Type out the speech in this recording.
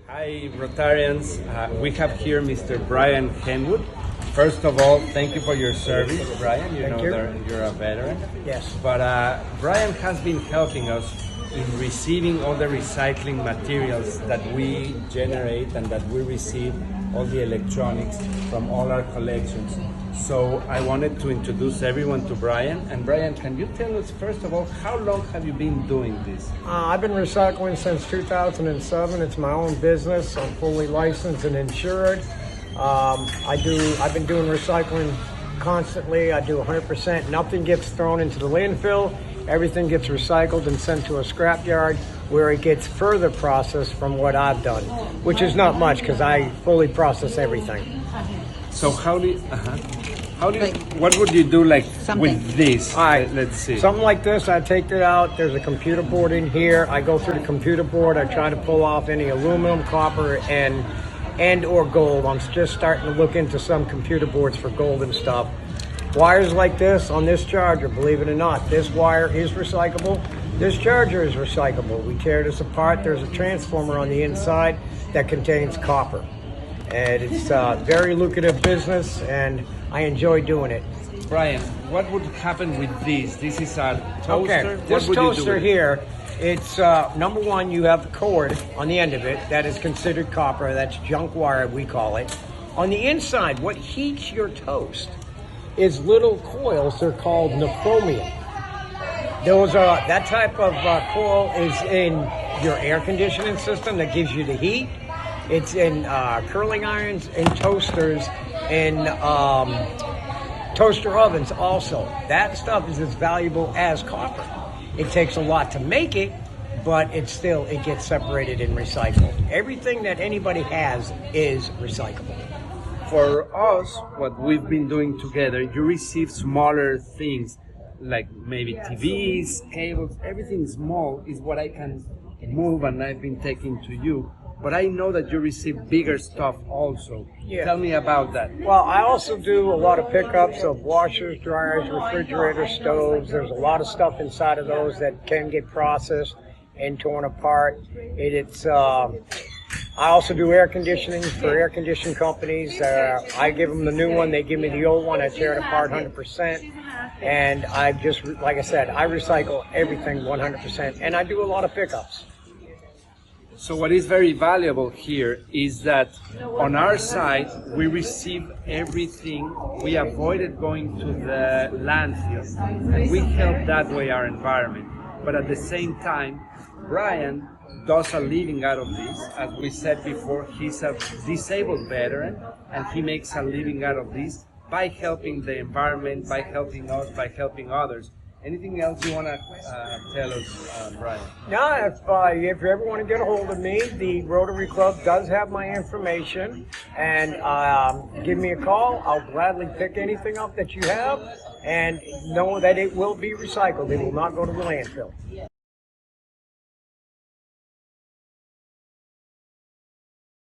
Hi, Rotarians. We have here Mr. Brian Henwood. First of all, thank you for your service, Brian. You know that you're a veteran. Yes. But Brian has been helping us in receiving all the recycling materials that we generate and that we receive, all the electronics from all our collections. So I wanted to introduce everyone to Brian. And Brian, can you tell us, first of all, how long have you been doing this? I've been recycling since 2007. It's my own business. I'm fully licensed and insured. I've been doing recycling constantly. I do 100%. Nothing gets thrown into the landfill. Everything gets recycled and sent to a scrap yard where it gets further processed from what I've done, which is not much because I fully process everything. So what would you do with this? All right, let's see. Something like this, I take it out. There's a computer board in here. I go through the computer board. I try to pull off any aluminum, copper, and or gold. I'm just starting to look into some computer boards for gold and stuff. Wires like this on this charger, believe it or not, this wire is recyclable. This charger is recyclable. We tear this apart. There's a transformer on the inside that contains copper. And it's a very lucrative business, and I enjoy doing it. Brian, what would happen with this? This is a toaster. Okay, this toaster here, it's number one, you have the cord on the end of it that is considered copper. That's junk wire, we call it. On the inside, what heats your toast is little coils. They're called nicromium. Those are that type of coil is in your air conditioning system that gives you the heat. It's in curling irons and toasters and toaster ovens also. That stuff is as valuable as copper. It takes a lot to make it, but it gets separated and recycled. Everything that anybody has is recyclable. For us, what we've been doing together, you receive smaller things like maybe TVs, cables, everything small is what I can move and I've been taking to you. But I know that you receive bigger stuff also. Yeah. Tell me about that. Well, I also do a lot of pickups of washers, dryers, refrigerators, stoves. There's a lot of stuff inside of those that can get processed and torn apart. I also do air conditioning for air conditioning companies. I give them the new one, they give me the old one. I tear it apart 100%. And like I said, I recycle everything 100%. And I do a lot of pickups. So what is very valuable here is that on our side, we receive everything. We avoided going to the landfill, and we help that way our environment. But at the same time, Brian does a living out of this. As we said before, he's a disabled veteran, and he makes a living out of this by helping the environment, by helping us, by helping others. Anything else you want to tell us, Brian? Yeah, if you ever want to get a hold of me, the Rotary Club does have my information, and give me a call. I'll gladly pick anything up that you have, and know that it will be recycled. It will not go to the landfill.